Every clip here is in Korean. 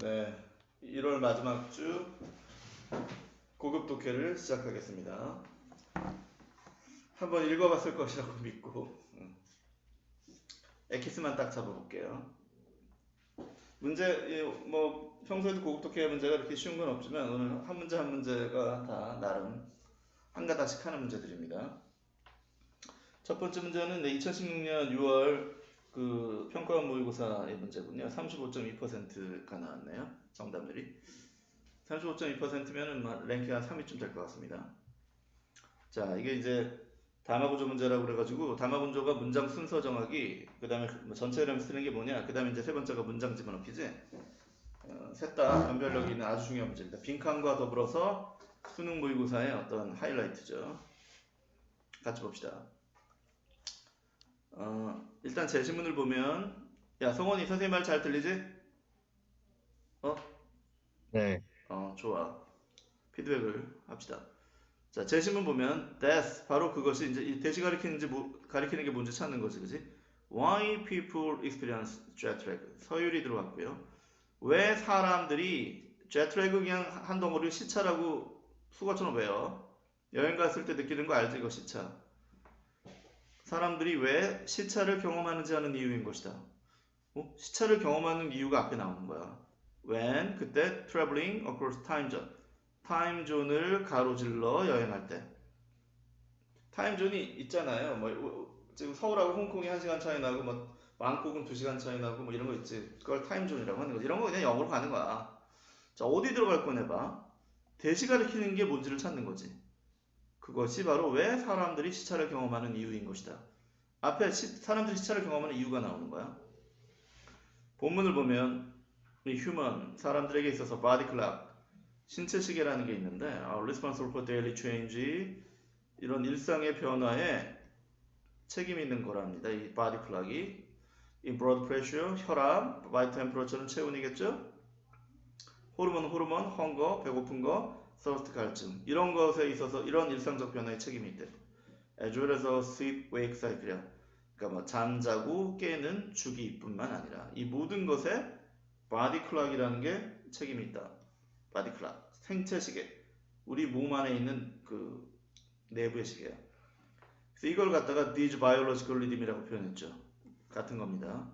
네, 1월 마지막 주 고급 독해를 시작하겠습니다. 한번 읽어봤을 것이라고 믿고 엑기스만 딱 잡아볼게요. 문제, 뭐 평소에도 고급 독해 문제가 이렇게 쉬운 건 없지만 오늘 한 문제 한 문제가 다 나름 한 가닥씩 하는 문제들입니다. 첫 번째 문제는 2016년 6월 그 평가원 모의고사의 문제군요. 35.2%가 나왔네요. 정답들이. 35.2%면은 랭킹 한 3위쯤 될 것 같습니다. 자, 이게 이제 담화구조 문제라고 그래가지고 담화구조가 문장 순서 정하기, 그 다음에 전체 이름 쓰는 게 뭐냐, 그 다음에 이제 세 번째가 문장 집어넣기지. 셋 다 변별력이 있는 아주 중요한 문제입니다. 빈칸과 더불어서 수능 모의고사의 어떤 하이라이트죠. 같이 봅시다. 일단 제시문을 보면, 야, 성원이 선생님 말 잘 들리지? 네, 좋아. 피드백을 합시다. 자, 제시문 보면 that 바로 그것이 이제 이 대시 가리키는 게 뭔지 찾는 거지, 그지? Why people experience jet lag? 서율이 들어갔고요. 왜 사람들이 jet lag 그냥 한 덩어리 시차라고 수거처럼 외워? 여행 갔을 때 느끼는 거 알지, 이거 시차. 사람들이 왜 시차를 경험하는지 하는 이유인 것이다. 시차를 경험하는 이유가 앞에 나오는 거야. When 그때 traveling across time zone. 타임존을 가로질러 여행할 때. 타임존이 있잖아요. 뭐 지금 서울하고 홍콩이 1시간 차이 나고 뭐 왕국은 2시간 차이 나고 뭐 이런 거 있지. 그걸 타임존이라고 하는 거지. 이런 거 그냥 영어로 가는 거야. 자, 어디 들어갈 거냐 봐. 대시 가리키는 게 뭔지를 찾는 거지. 그것이 바로 왜 사람들이 시차를 경험하는 이유인 것이다. 앞에 사람들이 시차를 경험하는 이유가 나오는 거야. 본문을 보면 이 human, 사람들에게 있어서 body clock, 신체 시계라는 게 있는데 responsible for daily change, 이런 일상의 변화에 책임이 있는 거랍니다. 이 body clock이 이 blood pressure, 혈압, body temperature는 체온이겠죠? 호르몬, hunger, 배고픈 거, thirst, 갈증, 이런 것에 있어서 이런 일상적 변화에 책임이 있대. as well as sleep, wake cycle, 그러니까 뭐 잠자고 깨는 주기뿐만 아니라 이 모든 것에 body clock이라는 게 책임이 있다. body clock, 생체 시계, 우리 몸 안에 있는 그 내부의 시계야. 그래서 이걸 갖다가 these biological rhythm이라고 표현했죠. 같은 겁니다.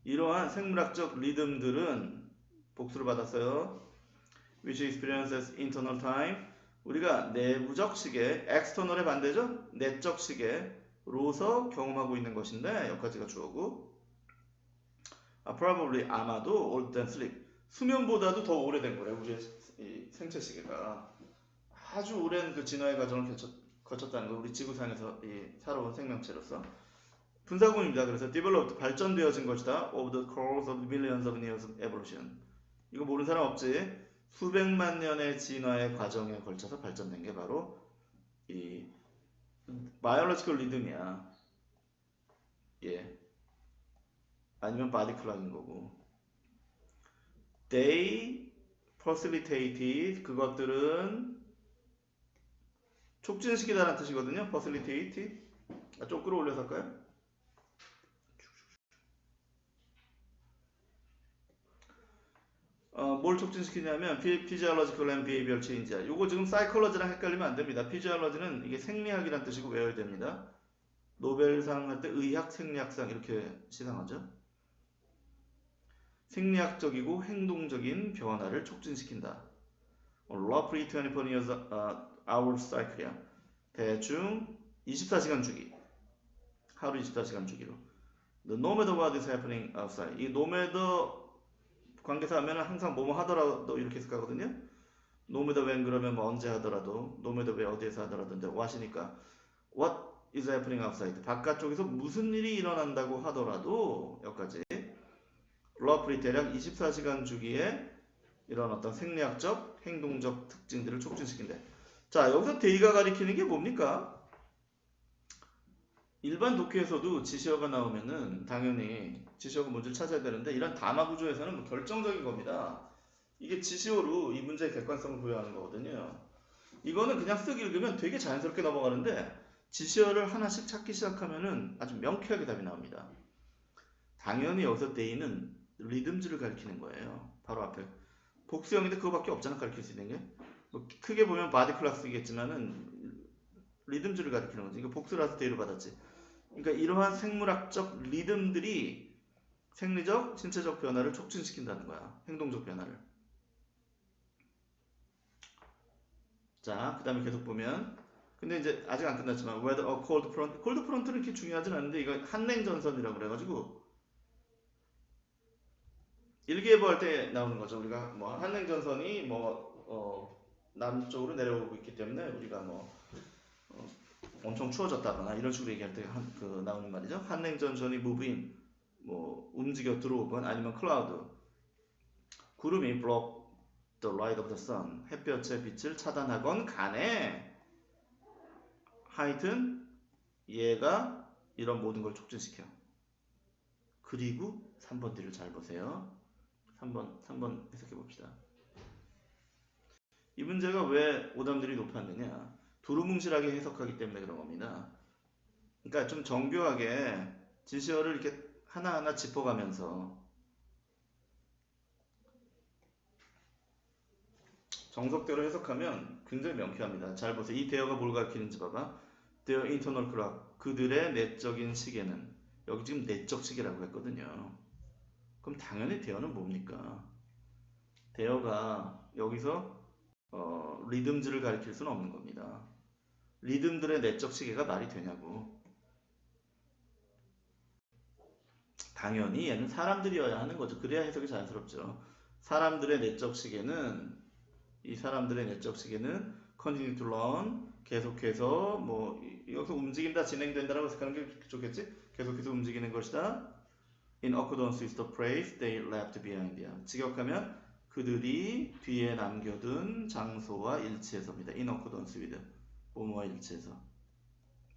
이러한 생물학적 리듬들은 복수를 받았어요. which experiences internal time, 우리가 내부적 시계, external의 반대죠? 내적 시계로서 경험하고 있는 것인데 여기까지가 주어고 probably 아마도 older than sleep, 수면보다도 더 오래된 거래요. 우리의 이 생체 시계가 아주 오랜 그 진화의 과정을 거쳤다는 거. 우리 지구상에서 이 살아온 생명체로서 분사구문입니다. 그래서 developed, 발전되어진 것이다. of the course of millions of years of evolution. 이거 모르는 사람 없지? 수백만 년의 진화의 과정에 걸쳐서 발전된 게 바로 이 biological rhythm이야. 예. 아니면 body clock인 거고. They facilitated, 그것들은 촉진시키다라는 뜻이거든요. facilitate. 좀 끌어올려서 할까요? 뭘 촉진시키냐면 physiological and behavioral change야. 요거 지금 psychology랑 헷갈리면 안 됩니다. physiology는 이게 생리학이란 뜻이고 외워야 됩니다. 노벨상 할 때 의학, 생리학상 이렇게 시상하죠. 생리학적이고 행동적인 변화를 촉진시킨다. roughly 24 years hour cycle야. 대충 24시간 주기. 하루 24시간 주기로. No matter what is happening outside. 이 no matter 관계사 하면 항상 뭐뭐 하더라도 이렇게 해서 가거든요. no matter when 그러면 뭐 언제 하더라도, no matter where 어디에서 하더라도, 근데 what이니까 what is happening outside. 바깥쪽에서 무슨 일이 일어난다고 하더라도 여기까지. roughly 대략 24시간 주기에 이런 어떤 생리학적, 행동적 특징들을 촉진시킨대. 자, 여기서 데이가 가리키는 게 뭡니까? 일반 독해에서도 지시어가 나오면은 당연히 지시어가 뭔지를 찾아야 되는데 이런 담화 구조에서는 뭐 결정적인 겁니다. 이게 지시어로 이 문제의 객관성을 부여하는 거거든요. 이거는 그냥 쓱 읽으면 되게 자연스럽게 넘어가는데 지시어를 하나씩 찾기 시작하면은 아주 명쾌하게 답이 나옵니다. 당연히 여기서 데이는 리듬즈를 가리키는 거예요. 바로 앞에. 복수형인데 그거밖에 없잖아, 가르칠 수 있는 게. 뭐 크게 보면 바디 클래스겠지만은 리듬즈를 가리키는 거지. 이거 복수라서 대우를 받았지. 그러니까 이러한 생물학적 리듬들이 생리적, 신체적 변화를 촉진시킨다는 거야. 행동적 변화를. 자, 그 다음에 계속 보면 근데 이제 아직 안 끝났지만 whether a cold front, cold front는 이렇게 중요하진 않은데 이거 한냉전선이라고 그래가지고 일기예보 할 때 나오는 거죠. 우리가 뭐 한냉전선이 뭐 남쪽으로 내려오고 있기 때문에 우리가 뭐 엄청 추워졌다거나 이런 식으로 얘기할 때 나오는 말이죠. 한냉전선이 moving 뭐 움직여 들어오건 아니면 cloud 구름이 block the light of the sun 햇볕의 빛을 차단하건 간에 하여튼 얘가 이런 모든 걸 촉진시켜. 그리고 3번 뒤를 잘 보세요. 3번 해석해 봅시다. 이 문제가 왜 오답률이 높았느냐? 두루뭉실하게 해석하기 때문에 그런 겁니다. 그러니까 좀 정교하게 지시어를 이렇게 하나하나 짚어가면서 정석대로 해석하면 굉장히 명쾌합니다. 잘 보세요. 이 대어가 뭘 가리키는지 봐봐. Their internal clock. 그들의 내적인 시계는 여기 지금 내적 시계라고 했거든요. 그럼 당연히 대어는 뭡니까? 대어가 여기서 리듬즈를 가리킬 수는 없는 겁니다. 리듬들의 내적 시계가 말이 되냐고. 당연히 얘는 사람들이어야 하는 거죠. 그래야 해석이 자연스럽죠. 사람들의 내적 시계는 이 사람들의 내적 시계는 continue to learn 계속해서 뭐 여기서 움직인다 진행된다라고 해석하는 게 좋겠지? 계속해서 움직이는 것이다. In accordance with the place they left behind. 직역하면 그들이 뒤에 남겨둔 장소와 일치해서입니다. In accordance with 뭐뭐와 일치해서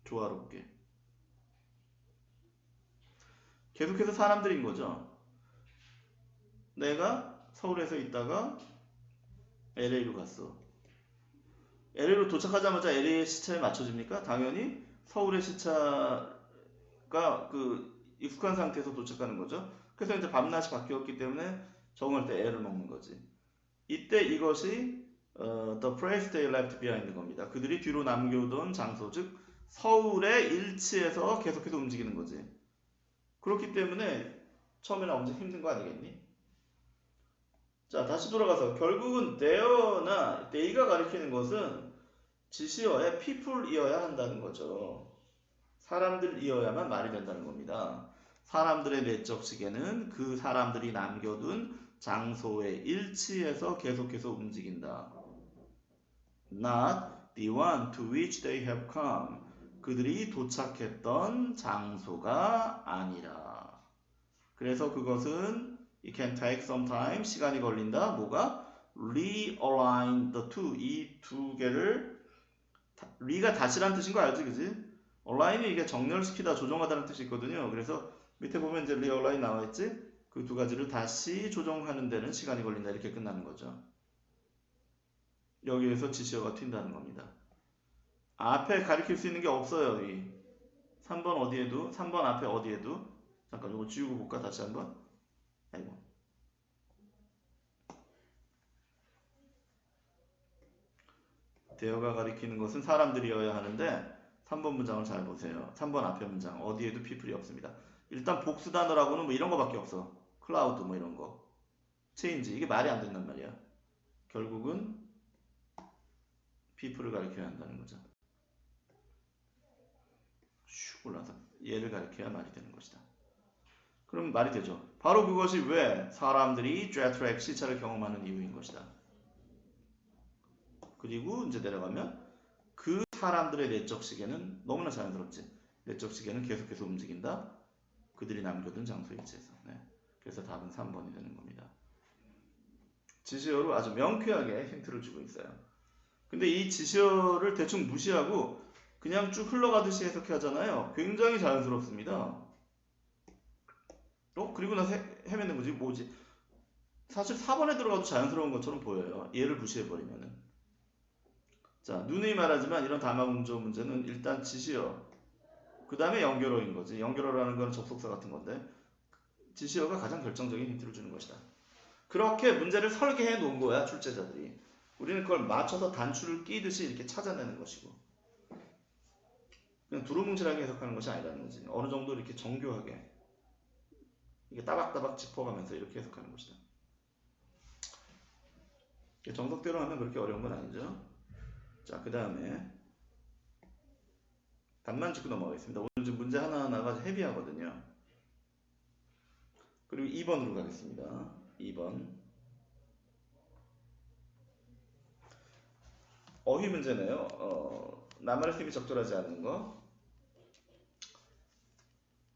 조화롭게 계속해서 사람들인 거죠. 내가 서울에서 있다가 LA로 갔어. LA로 도착하자마자 LA의 시차에 맞춰집니까? 당연히 서울의 시차가 익숙한 상태에서 도착하는 거죠. 그래서 이제 밤낮이 바뀌었기 때문에 적응할 때 애를 먹는 거지. 이때 이것이 the place they left behind인 겁니다. 그들이 뒤로 남겨둔 장소, 즉 서울의 일치에서 계속해서 움직이는 거지. 그렇기 때문에 처음에는 엄청 힘든 거 아니겠니? 자, 다시 돌아가서 결국은 there나 they가 가리키는 것은 지시어의 people이어야 한다는 거죠. 사람들이어야만 말이 된다는 겁니다. 사람들의 내적 시계는 그 사람들이 남겨둔 장소에 일치해서 계속해서 움직인다. Not the one to which they have come. 그들이 도착했던 장소가 아니라. 그래서 그것은 it can take some time. 시간이 걸린다. 뭐가? realign the two. 이 두 개를 re가 다시란 뜻인 거 알지? 그지? align이 이게 정렬시키다, 조정하다는 뜻이 있거든요. 그래서 밑에 보면 이제 realign 나와 있지? 그 두 가지를 다시 조정하는 데는 시간이 걸린다. 이렇게 끝나는 거죠. 여기에서 지시어가 튄다는 겁니다. 앞에 가리킬 수 있는 게 없어요. 이 3번 어디에도, 3번 앞에 어디에도. 잠깐 이거 지우고 볼까? 다시 한번. 아이고. 대어가 가리키는 것은 사람들이어야 하는데 3번 문장을 잘 보세요. 3번 앞에 문장 어디에도 people이 없습니다. 일단 복수 단어라고는 뭐 이런 거밖에 없어. 클라우드 뭐 이런 거. 체인지 이게 말이 안 된단 말이야. 결국은 people을 가리켜야 한다는 거죠. 슉 올라서 얘를 가리켜야 말이 되는 것이다. 그럼 말이 되죠. 바로 그것이 왜 사람들이 jet lag 시차를 경험하는 이유인 것이다. 그리고 이제 내려가면 그 사람들의 내적 시계는 너무나 자연스럽지. 내적 시계는 계속해서 움직인다. 그들이 남겨둔 장소에 일치해서. 네. 그래서 답은 3번이 되는 겁니다. 지시어로 아주 명쾌하게 힌트를 주고 있어요. 근데 이 지시어를 대충 무시하고 그냥 쭉 흘러가듯이 해석해 하잖아요. 굉장히 자연스럽습니다. 그리고 나서 헤매는 거지. 뭐지? 사실 4번에 들어가도 자연스러운 것처럼 보여요. 얘를 무시해버리면은. 자, 누누이 말하지만 이런 담화문조 문제는 일단 지시어, 그 다음에 연결어인 거지. 연결어라는 건 접속사 같은 건데 지시어가 가장 결정적인 힌트를 주는 것이다. 그렇게 문제를 설계해 놓은 거야, 출제자들이. 우리는 그걸 맞춰서 단추를 끼듯이 이렇게 찾아내는 것이고. 그냥 두루뭉실하게 해석하는 것이 아니라는 거지. 어느 정도 이렇게 정교하게. 이게 따박따박 짚어가면서 이렇게 해석하는 것이다. 정석대로 하면 그렇게 어려운 건 아니죠. 자, 그 다음에 답만 짚고 넘어가겠습니다. 오늘 지금 문제 하나하나가 헤비하거든요. 그리고 2번으로 가겠습니다. 2번. 어휘 문제네요. 나만의 힘이 적절하지 않은 거.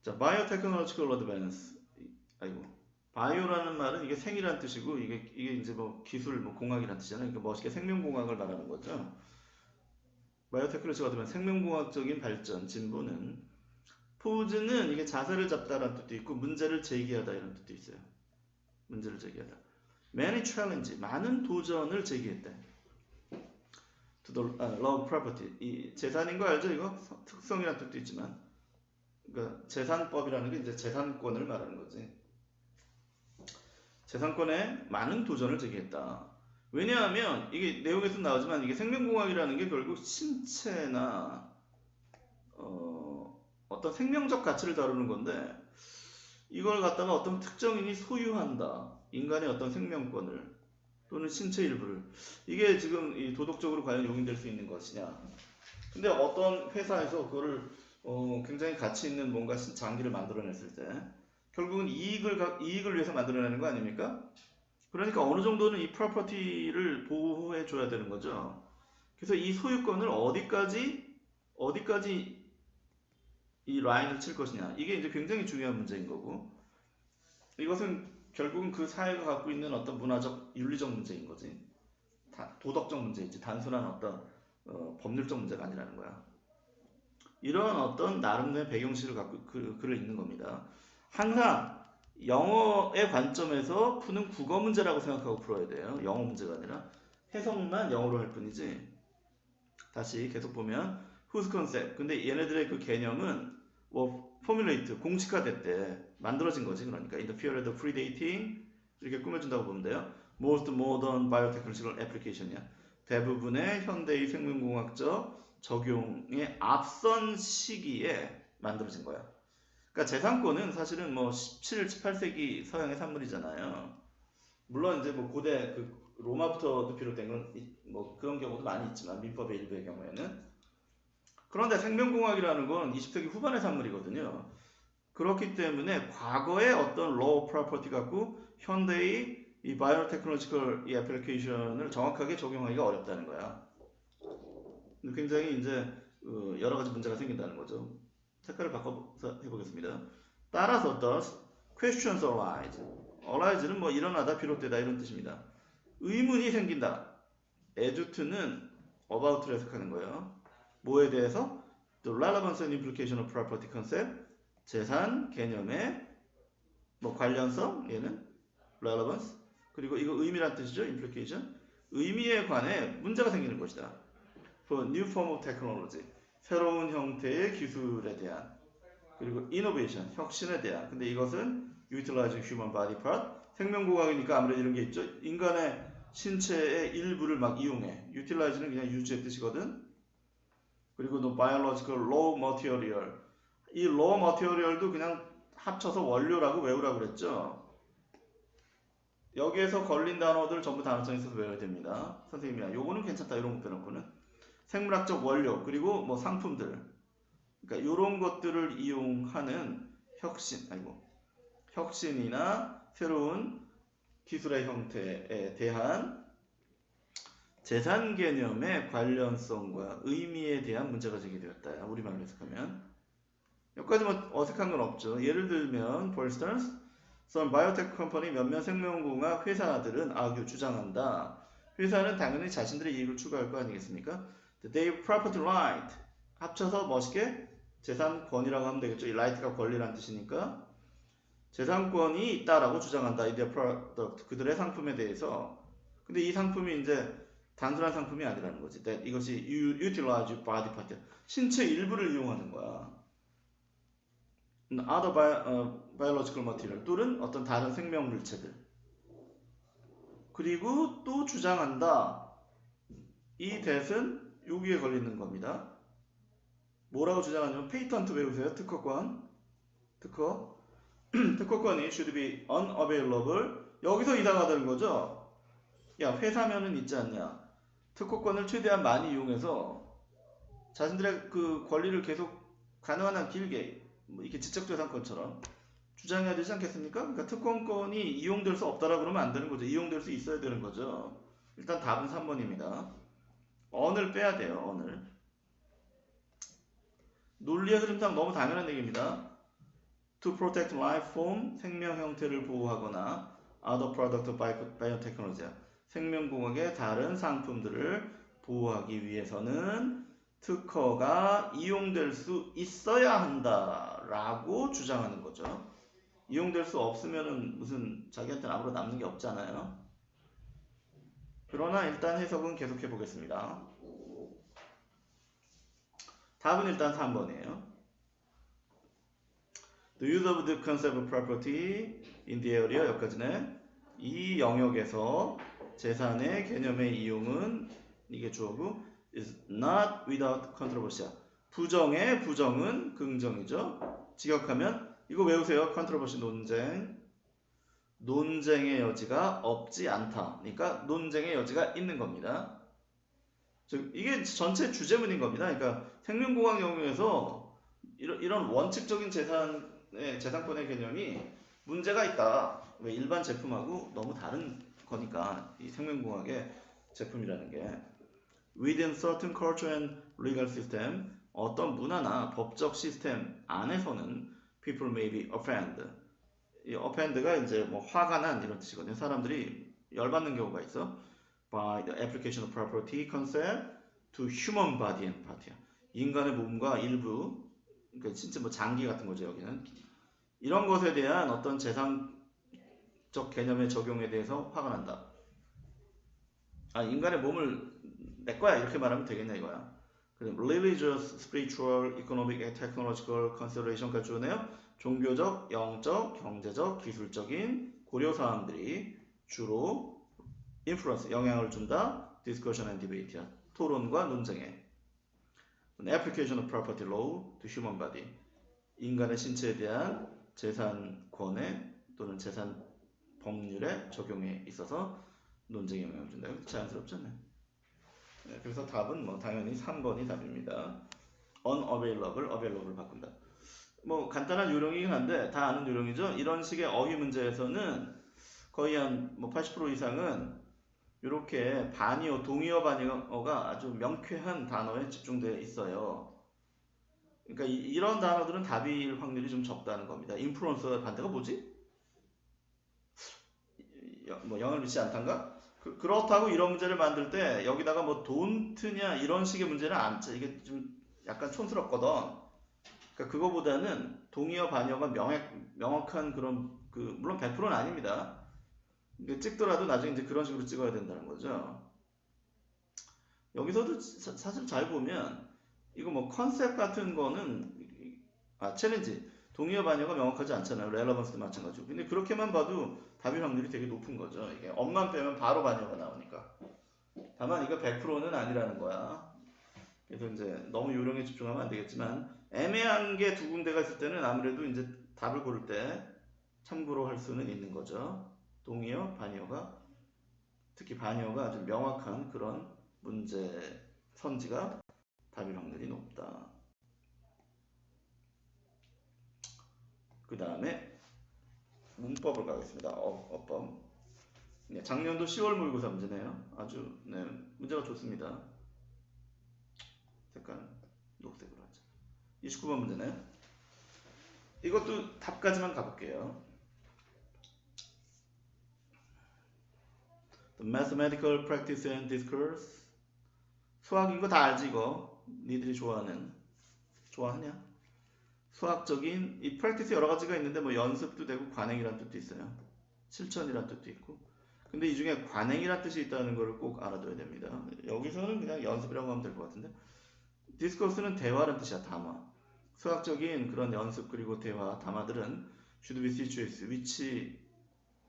자, Biotechnological Advance. 아이고. 바이오라는 말은 이게 생이란 뜻이고, 이게 이제 뭐 기술, 뭐 공학이란 뜻이잖아요. 그러니까 멋있게 생명공학을 말하는 거죠. 바이오테크놀로지가 되면 생명공학적인 발전, 진보는 포즈는 이게 자세를 잡다라는 뜻도 있고 문제를 제기하다 이런 뜻도 있어요. 문제를 제기하다. Many challenge, 많은 도전을 제기했다. To the law of property, 이 재산인 거 알죠? 이거 특성이라는 뜻도 있지만, 그러니까 재산법이라는 게 이제 재산권을 말하는 거지. 재산권에 많은 도전을 제기했다. 왜냐하면 이게 내용에서 나오지만 이게 생명공학이라는 게 결국 신체나 어떤 생명적 가치를 다루는 건데 이걸 갖다가 어떤 특정인이 소유한다. 인간의 어떤 생명권을 또는 신체 일부를. 이게 지금 이 도덕적으로 과연 용인될 수 있는 것이냐. 근데 어떤 회사에서 그거를 굉장히 가치 있는 뭔가 장기를 만들어냈을 때 결국은 이익을 위해서 만들어내는 거 아닙니까? 그러니까 어느 정도는 이 프로퍼티를 보호해 줘야 되는 거죠. 그래서 이 소유권을 어디까지 이 라인을 칠 것이냐. 이게 이제 굉장히 중요한 문제인 거고. 이것은 결국은 그 사회가 갖고 있는 어떤 문화적, 윤리적 문제인 거지. 도덕적 문제이지. 단순한 어떤 법률적 문제가 아니라는 거야. 이런 어떤 나름대로 배경식을 갖고 글을 읽는 겁니다. 항상 영어의 관점에서 푸는 국어 문제라고 생각하고 풀어야 돼요. 영어 문제가 아니라 해석만 영어로 할 뿐이지. 다시 계속 보면 whose concept. 근데 얘네들의 그 개념은 뭐 formulate, 공식화됐대. 만들어진 거지. 그러니까 in the period of predating 이렇게 꾸며준다고 보면 돼요. most modern biotechnological application이야. 대부분의 현대의 생명공학적 적용에 앞선 시기에 만들어진 거야. 그러니까 재산권은 사실은 뭐 17, 18세기 서양의 산물이잖아요. 물론 이제 뭐 고대 그 로마부터도 비롯된 건 뭐 그런 경우도 많이 있지만 민법의 일부의 경우에는. 그런데 생명공학이라는 건 20세기 후반의 산물이거든요. 그렇기 때문에 과거의 어떤 law property 갖고 현대의 이 바이오테크놀로지컬 이 애플리케이션을 정확하게 적용하기가 어렵다는 거야. 굉장히 이제 여러 가지 문제가 생긴다는 거죠. 색깔을 바꿔서 해보겠습니다. 따라서 thus questions arise. arise는 뭐 일어나다, 비롯되다 이런 뜻입니다. 의문이 생긴다. as to는 about를 해석하는 거예요. 뭐에 대해서? The relevance and implication of property concept. 재산 개념의 뭐 관련성, 얘는 relevance. 그리고 이거 의미란 뜻이죠. implication. 의미에 관해 문제가 생기는 것이다. For new form of technology. 새로운 형태의 기술에 대한. 그리고 innovation, 혁신에 대한. 근데 이것은 utilizing human body part. 생명공학이니까 아무래도 이런 게 있죠. 인간의 신체의 일부를 막 이용해. utilize는 그냥 유지의 뜻이거든. 그리고 또 biological raw material. 이 raw material도 그냥 합쳐서 원료라고 외우라고 그랬죠. 여기에서 걸린 단어들 전부 단어성 있어서 외워야 됩니다. 선생님이야. 요거는 괜찮다. 이런 거 빼놓고는. 생물학적 원료 그리고 뭐 상품들. 그러니까 이런 것들을 이용하는 혁신이나 새로운 기술의 형태에 대한 재산 개념의 관련성과 의미에 대한 문제가 제기되었다. 우리말로 해석하면. 여기까지 뭐 어색한 건 없죠. 예를 들면 for instance, some biotech company 몇몇 생명공학 회사들은 주장한다. 회사는 당연히 자신들의 이익을 추구할 거 아니겠습니까? They have property right. 합쳐서 멋있게 재산권이라고 하면 되겠죠. 이 right가 권리라는 뜻이니까 재산권이 있다라고 주장한다. 이 product, 그들의 상품에 대해서. 근데 이 상품이 이제 단순한 상품이 아니라는 거지. 이것이 utilize body part, 신체 일부를 이용하는 거야. other biological material, 또는 어떤 다른 생명 물체들. 그리고 또 주장한다. 이 that은 여기에 걸리는 겁니다. 뭐라고 주장하냐면 페이턴트 외우세요. 특허권. 특허권이 should be unavailable. 여기서 이상하다는 거죠. 야, 회사면은 있지 않냐. 특허권을 최대한 많이 이용해서 자신들의 그 권리를 계속 가능한 한 길게 뭐 이렇게 지적재산권처럼 주장해야 되지 않겠습니까? 그러니까 특허권이 이용될 수 없다라고 그러면 안 되는 거죠. 이용될 수 있어야 되는 거죠. 일단 답은 3번입니다. on을 빼야 돼요. on을. 논리의 흐름상 너무 당연한 얘기입니다. To protect life form, 생명 형태를 보호하거나 other product of biotechnology, 생명공학의 다른 상품들을 보호하기 위해서는 특허가 이용될 수 있어야 한다라고 주장하는 거죠. 이용될 수 없으면은 무슨 자기한테는 아무런 남는 게 없잖아요. 그러나 일단 해석은 계속해 보겠습니다. 답은 일단 3번이에요. The use of the concept of property in the area 여기까지네. 이 영역에서 재산의 개념의 이용은 이게 주어고 is not without controversy. 부정의 부정은 긍정이죠. 직역하면 이거 외우세요. controversy 논쟁. 논쟁의 여지가 없지 않다. 그러니까 논쟁의 여지가 있는 겁니다. 즉 이게 전체 주제문인 겁니다. 그러니까 생명공학 영역에서 이런 원칙적인 재산권의 개념이 문제가 있다. 왜 일반 제품하고 너무 다른 거니까 이 생명공학의 제품이라는 게 within certain culture and legal system 어떤 문화나 법적 시스템 안에서는 people may be offended. 이 offend가 이제 뭐 화가 난 이런 뜻이거든요. 사람들이 열받는 경우가 있어. by the application of property concept to human body and part. 인간의 몸과 일부, 그러니까 진짜 뭐 장기 같은 거죠 여기는. 이런 것에 대한 어떤 재산적 개념의 적용에 대해서 화가 난다. 아, 인간의 몸을 내 거야 이렇게 말하면 되겠네 이거야. 그럼 religious, spiritual, economic, and technological consideration까지 주네요. 종교적, 영적, 경제적, 기술적인 고려 사항들이 주로 influence, 영향을 준다. discussion and debate야. 토론과 논쟁에. application of property law to human body. 인간의 신체에 대한 재산권에 또는 재산 법률의 적용에 있어서 논쟁에 영향을 준다. 자연스럽지 않나요? 네, 그래서 답은 뭐 당연히 3번이 답입니다. unavailable, available 바꾼다. 뭐 간단한 요령이긴 한데 다 아는 요령이죠. 이런 식의 어휘 문제에서는 거의 한 뭐 80% 이상은 이렇게 반의어, 동의어, 반의어가 아주 명쾌한 단어에 집중되어 있어요. 그러니까 이런 단어들은 답일 확률이 좀 적다는 겁니다. 인플루언서의 반대가 뭐지? 뭐 영향을 미치지 않단가? 그렇다고 이런 문제를 만들 때 여기다가 뭐 don't냐 이런 식의 문제는 안 짜. 이게 좀 약간 촌스럽거든. 그러니까 그거보다는 동의어 반의어가 명확한 그런 물론 100%는 아닙니다. 찍더라도 나중에 이제 그런 식으로 찍어야 된다는 거죠. 여기서도 사실 잘 보면 이거 뭐 컨셉 같은 거는 챌린지 동의어 반의어가 명확하지 않잖아요. 렐러번스도 마찬가지고. 근데 그렇게만 봐도 답일 확률이 되게 높은 거죠. 이게 엄만 빼면 바로 반의어가 나오니까. 다만 이거 100%는 아니라는 거야. 그래서 이제 너무 요령에 집중하면 안 되겠지만 애매한 게 두 군데가 있을 때는 아무래도 이제 답을 고를 때 참고로 할 수는 있는 거죠. 동의어, 반의어가 특히 반의어가 아주 명확한 그런 문제 선지가 답일 확률이 높다. 그 다음에 문법을 가겠습니다. 어법. 네, 작년도 10월 모의고사 문제네요. 아주 네, 문제가 좋습니다. 색깔 녹색으로 하죠. 29번 문제네. 이것도 답까지만 가볼게요. The mathematical practice and discourse. 수학인 거 다 알지 이거. 니들이 좋아하냐? 수학적인 이 practice 여러 가지가 있는데 뭐 연습도 되고 관행이란 뜻도 있어요. 실천이란 뜻도 있고. 근데 이 중에 관행이란 뜻이 있다는 걸 꼭 알아둬야 됩니다. 여기서는 그냥 연습이라고 하면 될 것 같은데. 디스커스는 대화라는 뜻이야. 담화. 수학적인 그런 연습 그리고 대화, 담화들은 should be situated,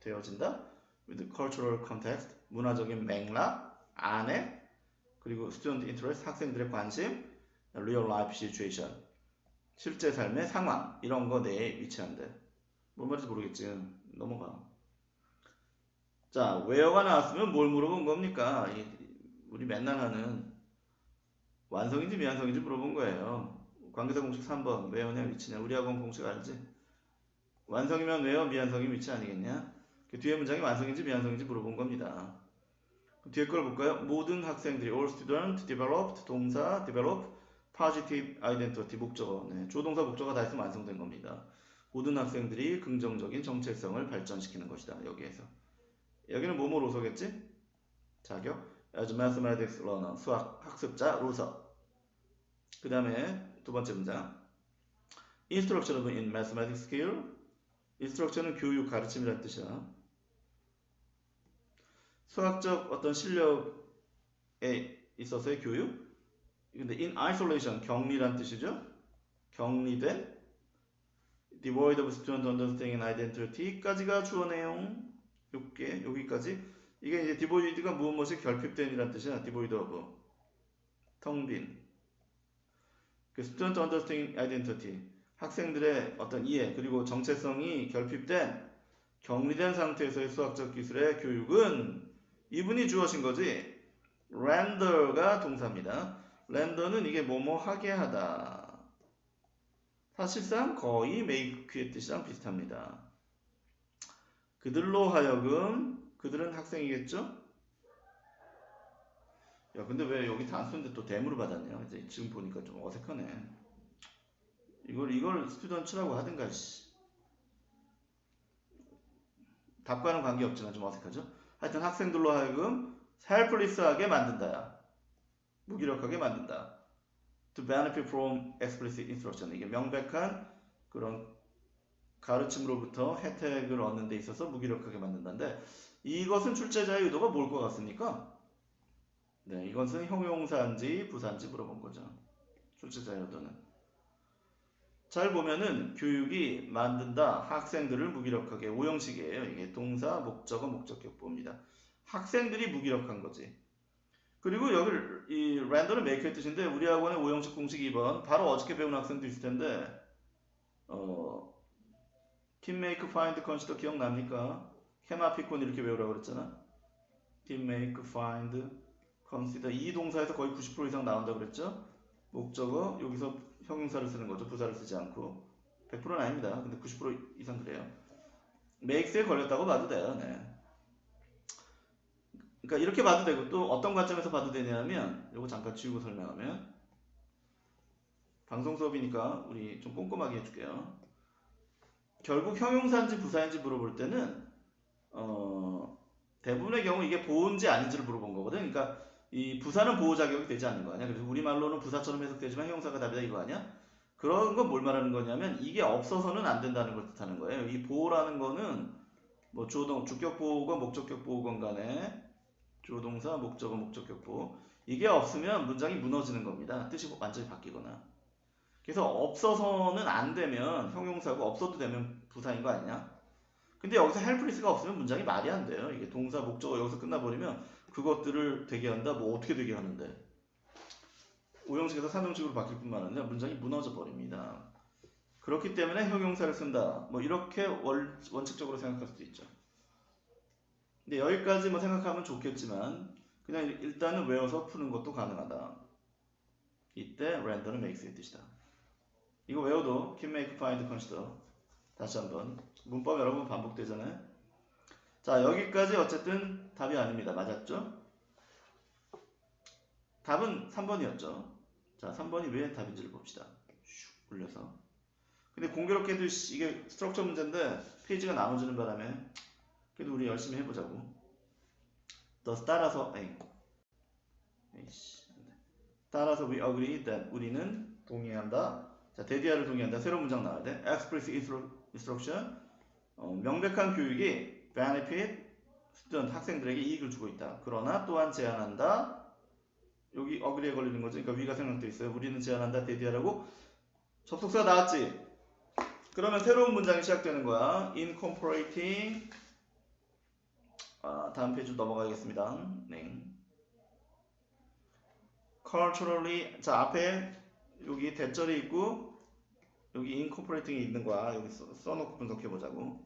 위치되어진다 with cultural context, 문화적인 맥락 안에 그리고 student interest 학생들의 관심 real life situation 실제 삶의 상황 이런 거 내에 위치한대. 뭔 말인지 모르겠지. 넘어가. 자, where가 나왔으면 뭘 물어본 겁니까? 우리 맨날 하는 완성인지 미완성인지 물어본 거예요. 관계사 공식 3번 where냐 위치냐. 우리 학원 공식 알지? 완성이면 where, 미완성이면 위치 아니겠냐? 그 뒤에 문장이 완성인지 미완성인지 물어본 겁니다. 뒤에 걸 볼까요? 모든 학생들이 all student developed 동사 develop positive identity 목적어 네, 조동사 목적어 다 있으면 완성된 겁니다. 모든 학생들이 긍정적인 정체성을 발전시키는 것이다. 여기에서 여기는 뭐뭐로서겠지? 자격 as mathematics learner 수학 학습자로서. 그 다음에 두 번째 문장 instruction in mathematics skill instruction은 교육 가르침이라는 뜻이야. 수학적 어떤 실력에 있어서의 교육. 근데 in isolation 격리란 뜻이죠. 격리된 devoid of student understanding and identity까지가 주어 내용. 여기까지. 이게 이제 devoid가 무엇이 결핍된이란 뜻이야. devoid of 텅 빈. 그 student understanding identity 학생들의 어떤 이해 그리고 정체성이 결핍된 격리된 상태에서의 수학적 기술의 교육은 이분이 주어진 거지. render가 동사입니다. render는 이게 뭐뭐 하게 하다. 사실상 거의 make의 뜻이랑 비슷합니다. 그들로 하여금 그들은 학생이겠죠? 야 근데 왜 여기 단수인데 또 대무를 받았냐? 이제 지금 보니까 좀 어색하네. 이걸 스튜던트라고 하든가 씨. 답과는 관계없지만 좀 어색하죠? 하여튼 학생들로 하여금 헬플리스하게 만든다야. 무기력하게 만든다. To benefit from explicit instruction. 이게 명백한 그런 가르침으로부터 혜택을 얻는 데 있어서 무기력하게 만든다인데 이것은 출제자의 의도가 뭘 것 같습니까? 네, 이것은 형용사인지 부사인지 물어본 거죠. 출제자의 의도는. 잘 보면은 교육이 만든다 학생들을 무기력하게 오형식이에요. 이게 동사, 목적어, 목적격보입니다. 학생들이 무기력한 거지. 그리고 여기 이 render는 make의 뜻인데 우리 학원의 오형식 공식 2번 바로 어저께 배운 학생도 있을 텐데 team make, find, consider 기억납니까? 캐마피콘 이렇게 외우라고 그랬잖아. team make, find, consider 이 동사에서 거의 90% 이상 나온다고 그랬죠? 목적어 여기서 형용사를 쓰는 거죠. 부사를 쓰지 않고 100%는 아닙니다. 근데 90% 이상 그래요. makes에 걸렸다고 봐도 돼요. 네. 그러니까 이렇게 봐도 되고 또 어떤 관점에서 봐도 되냐면 이거 잠깐 지우고 설명하면 방송 수업이니까 우리 좀 꼼꼼하게 해줄게요. 결국 형용사인지 부사인지 물어볼 때는 대부분의 경우 이게 보호인지 아닌지를 물어본 거거든. 그러니까 이 부사는 보호 자격이 되지 않는 거 아니야. 그래서 우리말로는 부사처럼 해석되지만 형용사가 답이다 이거 아니야? 그런 건 뭘 말하는 거냐면 이게 없어서는 안 된다는 걸 뜻하는 거예요. 이 보호라는 거는 뭐 주격 보호건 목적격 보호건 간에 조동사, 목적어, 목적격 보호 이게 없으면 문장이 무너지는 겁니다. 뜻이 완전히 바뀌거나. 그래서 없어서는 안 되면 형용사고 없어도 되면 부사인 거 아니냐? 근데 여기서 helpless가 없으면 문장이 말이 안 돼요. 이게 동사, 목적어 여기서 끝나버리면 그것들을 되게 한다? 뭐 어떻게 되게 하는데? 5형식에서 3형식으로 바뀔 뿐만 아니라 문장이 무너져 버립니다. 그렇기 때문에 형용사를 쓴다. 뭐 이렇게 원칙적으로 생각할 수도 있죠. 근데 여기까지 뭐 생각하면 좋겠지만 그냥 일단은 외워서 푸는 것도 가능하다. 이때 render는 makes의 뜻이다. 이거 외워도 can, make, find, consider 다시 한번 문법 여러 번 반복되잖아요. 자 여기까지 어쨌든 답이 아닙니다. 맞았죠? 답은 3번이었죠. 자 3번이 왜 답인지를 봅시다. 슉 올려서. 근데 공교롭게도 이게 스트럭처 문제인데 페이지가 나눠지는 바람에 그래도 우리 열심히 해보자고. thus 따라서 따라서 we agree that 우리는 동의한다. 자 대디아를 동의한다. 새로운 문장 나와야 돼. explicit instruction 명백한 교육이 benefit student 학생들에게 이익을 주고 있다. 그러나 또한 제한한다. 여기 agree에 걸리는 거죠. 그러니까 위가 생략돼 있어요. 우리는 제한한다. 대디아라고 접속사가 나왔지. 그러면 새로운 문장이 시작되는 거야. incorporating 다음 페이지로 넘어가겠습니다. 네. culturally, 자 앞에 여기 대절이 있고 여기 incorporating이 있는 거야. 여기 써놓고 분석해 보자고.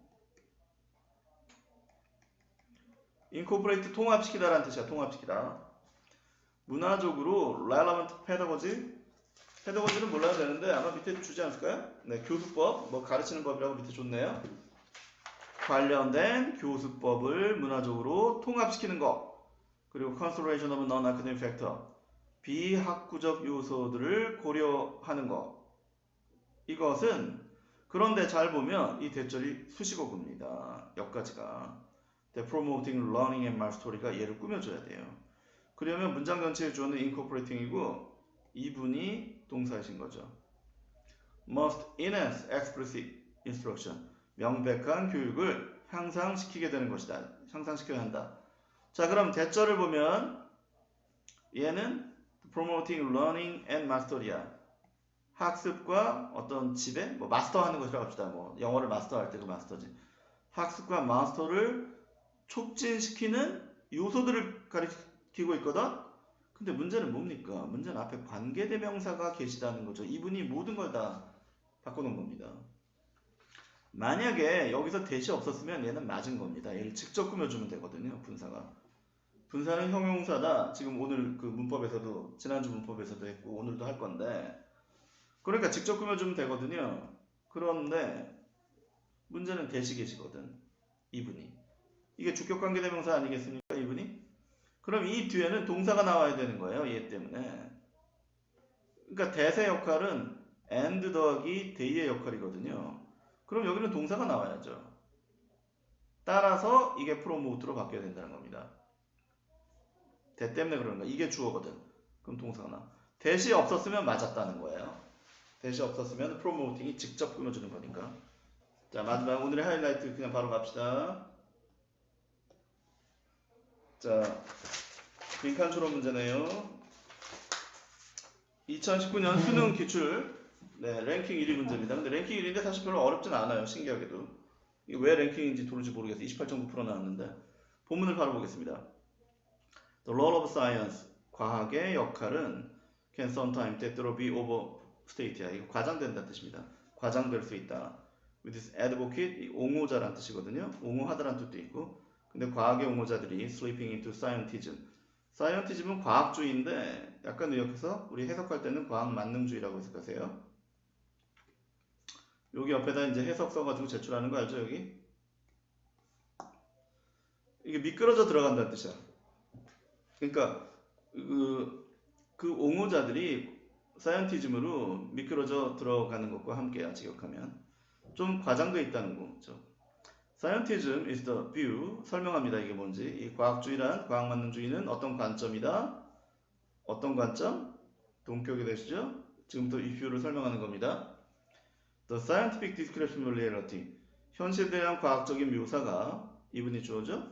incorporate 통합시키다라는 뜻이야. 통합시키다. 문화적으로 relevant pedagogy, pedagogy는 몰라도 되는데 아마 밑에 주지 않을까요? 네, 교수법, 뭐 가르치는 법이라고 밑에 줬네요. 관련된 교수법을 문화적으로 통합시키는 것. 그리고 consideration of non-academic factor, 비학구적 요소들을 고려하는 것. 이것은 그런데 잘 보면 이 대절이 수식어구입니다. 여기까지가. promoting learning and mastery가 얘를 꾸며줘야 돼요. 그러면 문장 전체의 주어는 incorporating이고 이분이 동사이신 거죠. must enhance explicit instruction, 명백한 교육을 향상시키게 되는 것이다. 향상시켜야 한다. 자, 그럼 대절을 보면 얘는 promoting learning and mastery야. 학습과 어떤 지배, 뭐 마스터하는 것이라고 합시다. 뭐 영어를 마스터할 때 그 마스터지. 학습과 마스터를 촉진시키는 요소들을 가리키고 있거든. 근데 문제는 뭡니까? 문제는 앞에 관계대명사가 계시다는 거죠. 이분이 모든 걸 다 바꿔놓은 겁니다. 만약에 여기서 대시 없었으면 얘는 맞은 겁니다. 얘를 직접 꾸며주면 되거든요. 분사가. 분사는 형용사다. 지금 오늘 그 문법에서도, 지난주 문법에서도 했고 오늘도 할 건데, 그러니까 직접 꾸며주면 되거든요. 그런데 문제는 대시 계시거든. 이분이. 이게 주격관계대명사 아니겠습니까? 이분이? 그럼 이 뒤에는 동사가 나와야 되는 거예요. 얘 때문에. 그러니까 대세 역할은 and 더하기 they의 역할이거든요. 그럼 여기는 동사가 나와야죠. 따라서 이게 promote로 바뀌어야 된다는 겁니다. 대 때문에 그러는 거야. 이게 주어거든. 그럼 동사가 나와. 대시 없었으면 맞았다는 거예요. 대시 없었으면 promoting이 직접 꾸며주는 거니까. 자, 마지막 오늘의 하이라이트 그냥 바로 갑시다. 자, 빈칸 초론 문제네요. 2019년 수능 기출, 네, 랭킹 1위 문제입니다. 근데 랭킹 1위인데 사실 별로 어렵진 않아요. 신기하게도. 이게 왜 랭킹인지 도무지 모르겠어요. 28.9% 나왔는데. 본문을 바로 보겠습니다. The role of science, 과학의 역할은 can sometimes 때때로 be overstated야. 이거 과장된다는 뜻입니다. 과장될 수 있다. With this advocate, 옹호자란 뜻이거든요. 옹호하다란 뜻도 있고. 근데 과학의 옹호자들이 slipping into scientism. scientism은 과학주의인데 약간 의역해서 우리 해석할 때는 과학 만능주의라고 해석하세요. 여기 옆에다 이제 해석 써가지고 제출하는 거 알죠? 여기? 이게 미끄러져 들어간다는 뜻이야. 그러니까 그 옹호자들이 사이언티즘으로 미끄러져 들어가는 것과 함께야. 직역하면 좀 과장돼 있다는 거죠. Scientism is the view. 설명합니다. 이게 뭔지. 이 과학주의란, 과학만능주의는 어떤 관점이다. 어떤 관점? 동격이 되시죠? 지금부터 이 뷰를 설명하는 겁니다. The scientific description of reality. 현실에 대한 과학적인 묘사가 이분이 주어져.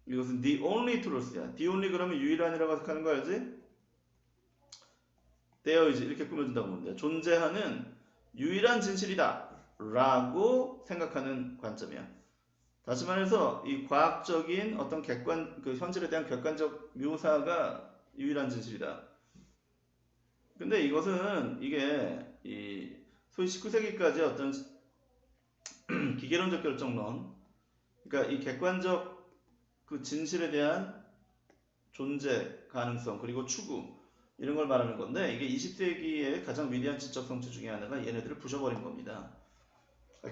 이것은 the only truth야. the only 그러면 유일한이라고 해석하는 거 알지? there is 이렇게 꾸며준다고 보면 돼. 존재하는 유일한 진실이다 라고 생각하는 관점이야. 다시 말해서 이 과학적인 어떤 그 현실에 대한 객관적 묘사가 유일한 진실이다. 근데 이것은 이게 소위 19세기까지 어떤 기계론적 결정론, 그러니까 이 객관적 그 진실에 대한 존재 가능성 그리고 추구 이런 걸 말하는 건데, 이게 20세기의 가장 위대한 지적 성취 중에 하나가 얘네들을 부셔버린 겁니다.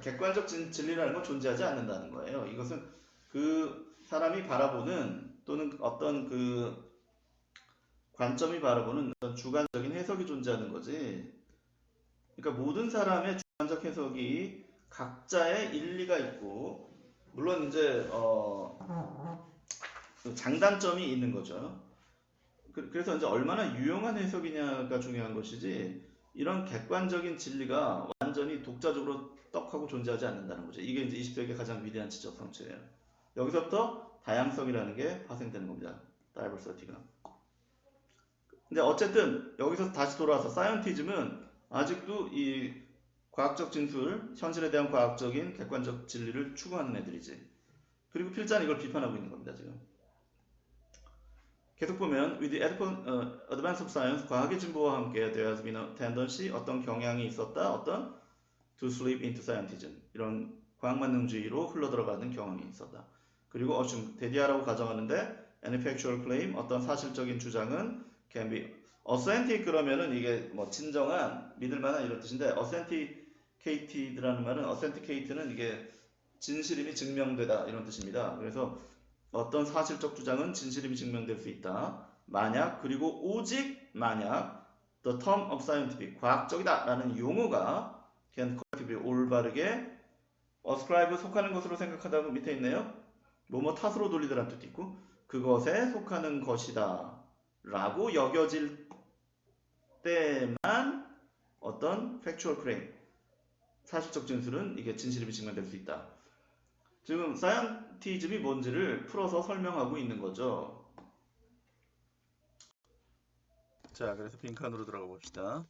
객관적 진리라는 건 존재하지 않는다는 거예요. 이것은 그 사람이 바라보는 또는 어떤 그 관점이 바라보는 어떤 주관적인 해석이 존재하는 거지. 그러니까 모든 사람의 주관적 해석이 각자의 일리가 있고, 물론 이제 장단점이 있는 거죠. 그래서 이제 얼마나 유용한 해석이냐가 중요한 것이지, 이런 객관적인 진리가 완전히 독자적으로 떡하고 존재하지 않는다는 거죠. 이게 이제 20세기의 가장 위대한 지적 성취예요. 여기서부터 다양성이라는 게 파생되는 겁니다. 다이버시티가. 근데 어쨌든 여기서 다시 돌아와서 사이언티즘은 아직도 이 과학적 진술, 현실에 대한 과학적인 객관적 진리를 추구하는 애들이지. 그리고 필자는 이걸 비판하고 있는 겁니다, 지금. 계속 보면 with the advance of science, 과학의 진보와 함께 there has been a tendency, 어떤 경향이 있었다, 어떤 to slip into scientism, 이런 과학만능주의로 흘러들어가는 경향이 있었다. 그리고 assume, 대디하라고 가정하는데 any factual claim, 어떤 사실적인 주장은 can be authentic, 그러면은 이게 뭐 진정한, 믿을만한 이런 뜻인데 authenticated라는 말은 authenticate는 이게 진실임이 증명되다 이런 뜻입니다. 그래서 어떤 사실적 주장은 진실임이 증명될 수 있다. 만약, 그리고 오직 만약 the term of scientific, 과학적이다 라는 용어가 can correctly, 올바르게 ascribe, 속하는 것으로 생각하다고 밑에 있네요. 뭐뭐 탓으로 돌리다라는 뜻도 있고 그것에 속하는 것이다 라고 여겨질 때만 어떤 factual claim, 사실적 진술은 이게 진실임이 증명될 수 있다. 지금 사이언티즘이 뭔지를 풀어서 설명하고 있는 거죠. 자, 그래서 빈칸으로 들어가 봅시다.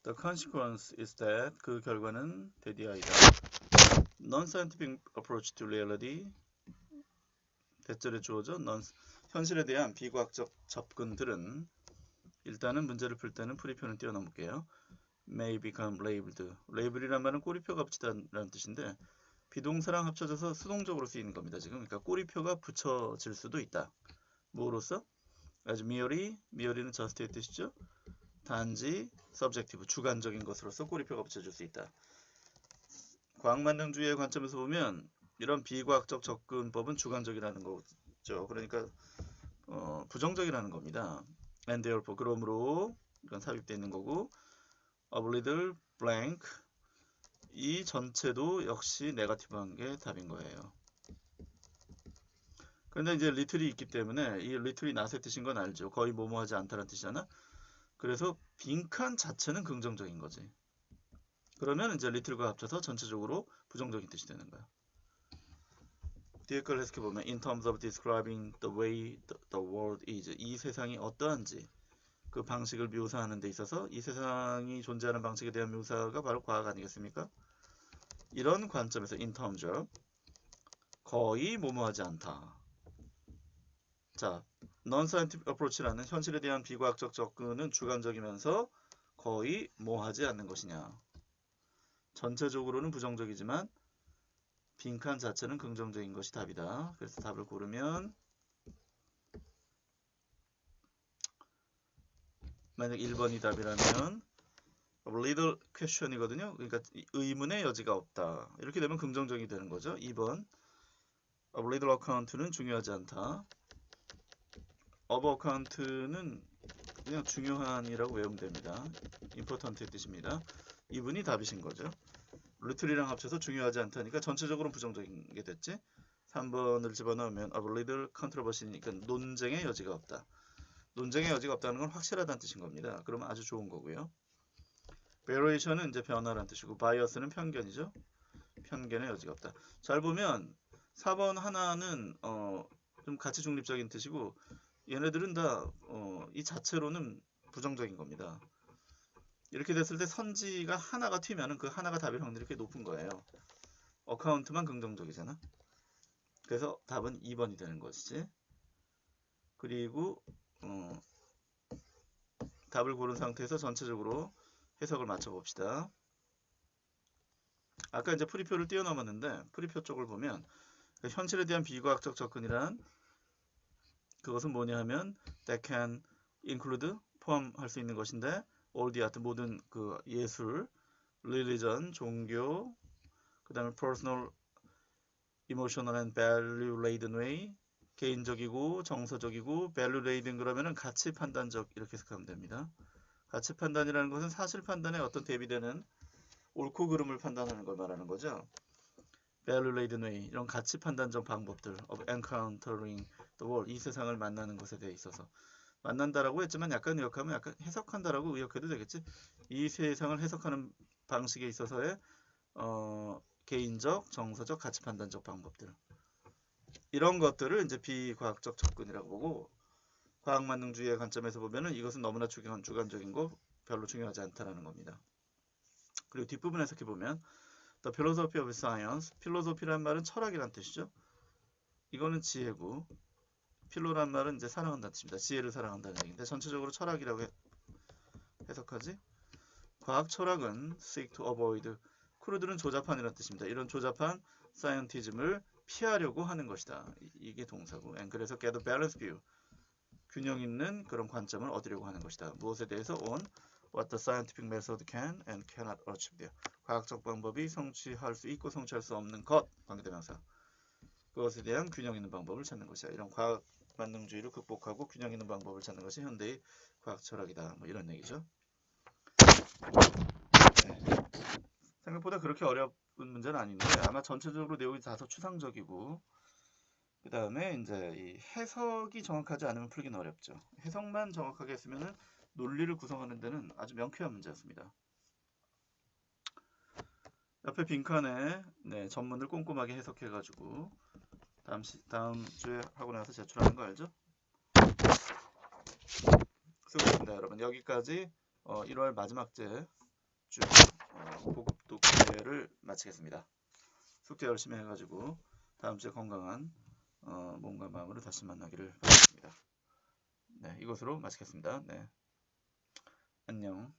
The consequence is that, 그 결과는 대디하이다. Non-scientific approach to reality, 대절의 주어죠. 현실에 대한 비과학적 접근들은, 일단은 문제를 풀 때는 풀이표는 띄워놓을게요. may become labeled. label이란 말은 꼬리표가 붙이다라는 뜻인데 비동사랑 합쳐져서 수동적으로 쓰이는 겁니다. 지금 그러니까 꼬리표가 붙여질 수도 있다. 뭐로써? as merely는 just의 뜻이죠. 단지 subjective, 주관적인 것으로서 꼬리표가 붙여질 수 있다. 과학만능주의의 관점에서 보면 이런 비과학적 접근법은 주관적이라는 거죠. 그러니까 부정적이라는 겁니다. and therefore, 그러므로 이건 삽입되어 있는 거고 of little blank, 이 전체도 역시 네거티브한 게 답인 거예요. 그런데 이제 리틀이 있기 때문에 이 리틀이 낫의 뜻인 건 알죠. 거의 뭐뭐하지 않다는 뜻이잖아. 그래서 빈칸 자체는 긍정적인 거지. 그러면 이제 리틀과 합쳐서 전체적으로 부정적인 뜻이 되는 거야. 뒤에 걸 해석해 보면 in terms of describing the way the world is, 이 세상이 어떠한지 그 방식을 묘사하는 데 있어서 이 세상이 존재하는 방식에 대한 묘사가 바로 과학 아니겠습니까? 이런 관점에서 in terms of, 거의 뭐뭐하지 않다. 자, non-scientific approach라는 현실에 대한 비과학적 접근은 주관적이면서 거의 뭐하지 않는 것이냐. 전체적으로는 부정적이지만 빈칸 자체는 긍정적인 것이 답이다. 그래서 답을 고르면 만약 1번이 답이라면 little question이거든요. 그러니까 의문의 여지가 없다. 이렇게 되면 긍정적이 되는 거죠. 2번 little account는 중요하지 않다. of account는 그냥 중요한이라고 외우면 됩니다. important의 뜻입니다. 이분이 답이신 거죠. little이랑 합쳐서 중요하지 않다니까 전체적으로는 부정적인 게 됐지. 3번을 집어넣으면 of little controversy니까 논쟁의 여지가 없다. 논쟁의 여지가 없다는 건 확실하다는 뜻인 겁니다. 그러면 아주 좋은 거고요. variation은 이제 변화라는 뜻이고 bias는 편견이죠. 편견의 여지가 없다. 잘 보면 4번 하나는 좀 가치 중립적인 뜻이고 얘네들은 다 이 자체로는 부정적인 겁니다. 이렇게 됐을 때 선지가 하나가 튀면은 그 하나가 답일 확률이 꽤 높은 거예요. 어카운트만 긍정적이잖아. 그래서 답은 2번이 되는 것이지. 그리고 답을 고른 상태에서 전체적으로 해석을 맞춰 봅시다. 아까 이제 풀이표를 뛰어넘었는데 풀이표 쪽을 보면 현실에 대한 비과학적 접근이란 그것은 뭐냐 하면 that can include, 포함할 수 있는 것인데 all the art, 모든 그 예술, religion, 종교, 그 다음에 personal, emotional and value laden way, 개인적이고 정서적이고 value laden 그러면은 가치 판단적 이렇게 해석하면 됩니다. 가치 판단이라는 것은 사실 판단에 어떤 대비되는 옳고 그름을 판단하는 걸 말하는 거죠. value laden way, 이런 가치 판단적 방법들 of encountering the world, 이 세상을 만나는 것에 대해 있어서 만난다라고 했지만 약간 의역하면 약간 해석한다라고 의역해도 되겠지. 이 세상을 해석하는 방식에 있어서의 개인적, 정서적, 가치 판단적 방법들, 이런 것들을 이제 비과학적 접근이라고 보고 과학만능주의의 관점에서 보면은 이것은 너무나 주관적인 거 별로 중요하지 않다라는 겁니다. 그리고 뒷부분에 해석해 보면 The philosophy of science, 필로소피라는 말은 철학이란 뜻이죠. 이거는 지혜고, 필로란 말은 이제 사랑한다는 뜻입니다. 지혜를 사랑한다는 얘기인데 전체적으로 철학이라고 해석하지. 과학 철학은 seek to avoid, 크루들은 조잡한이라는 뜻입니다. 이런 조잡한 scientism을 피하려고 하는 것이다. 이게 동사고, and 그래서 get a balanced view, 균형 있는 그런 관점을 얻으려고 하는 것이다. 무엇에 대해서? on what the scientific method can and cannot achieve there. 과학적 방법이 성취할 수 있고 성취할 수 없는 것, 관계대명사. 그것에 대한 균형 있는 방법을 찾는 것이야. 이런 과학 만능주의를 극복하고 균형 있는 방법을 찾는 것이 현대의 과학 철학이다. 뭐 이런 얘기죠. 네. 생각보다 그렇게 어려운 문제는 아닌데 아마 전체적으로 내용이 다소 추상적이고, 그 다음에 이제 이 해석이 정확하지 않으면 풀기는 어렵죠. 해석만 정확하게 했으면은 논리를 구성하는 데는 아주 명쾌한 문제였습니다. 옆에 빈칸에 네, 전문을 꼼꼼하게 해석해가지고 다음 주에 하고 나서 제출하는 거 알죠? 수고했습니다, 여러분. 여기까지 1월 마지막 주 고급 독해를 마치겠습니다. 숙제 열심히 해가지고 다음 주에 건강한 몸과 마음으로 다시 만나기를 바라겠습니다. 네, 이것으로 마치겠습니다. 네, 안녕.